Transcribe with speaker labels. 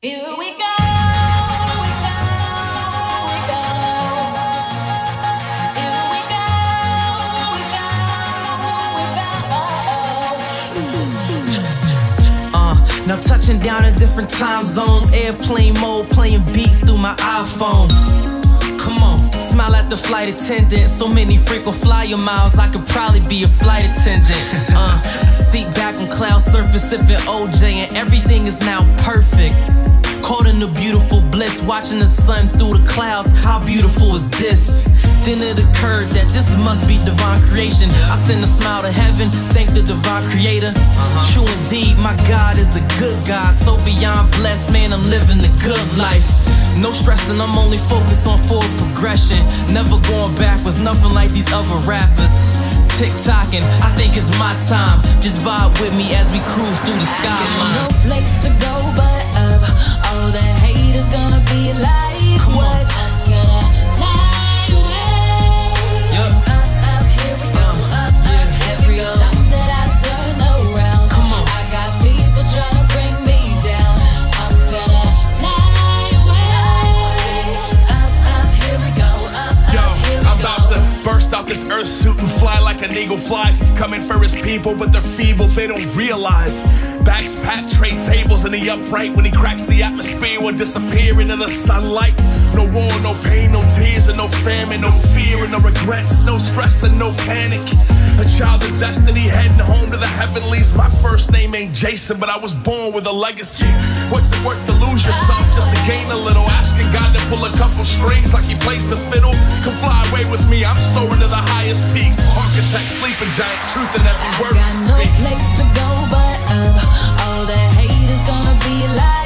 Speaker 1: Here we go.
Speaker 2: Now touching down in different time zones, airplane mode, playing beats through my iPhone. Come on, smile at the flight attendant. So many frequent flyer miles, I could probably be a flight attendant. Seat back on cloud surface, sipping OJ, and everything is now perfect. Caught in the beautiful bliss, watching the sun through the clouds. How beautiful is this? Then it occurred that this must be divine creation. I send a smile to heaven, thank the divine creator. True indeed, my God is a good God. So beyond blessed, man, I'm living the good life. No stressing, I'm only focused on forward progression. Never going backwards, nothing like these other rappers. Tick-tocking, I think it's my time. Just vibe with me as we cruise through the skylines.
Speaker 1: No place to go but up. All the haters gonna be like, what? I'm gonna fly away. Up, here we go. Up. Every time that I turn around, I got people trying to bring me down. I'm gonna fly away. Up, here we go. Up, here we go.
Speaker 3: I'm about to burst out this earth suit and fly like an eagle flies. He's coming for his people, but they're feeble, they don't realize. Backs pat, tray tables in the upright. When he cracks the atmosphere, will disappear into the sunlight. No war, no pain, no tears, and no famine, no fear, and no regrets, no stress and no panic. A child of destiny, heading home to the heavenlies. My first name ain't Jason, but I was born with a legacy. What's it worth to lose yourself just to gain a little? Asking God to pull a couple strings like he plays the fiddle. Come fly away with me, I'm soaring to the highest peaks. Architect, sleeping giant, truth in every word we speak.
Speaker 1: I got no place to go but up. All the haters gonna be like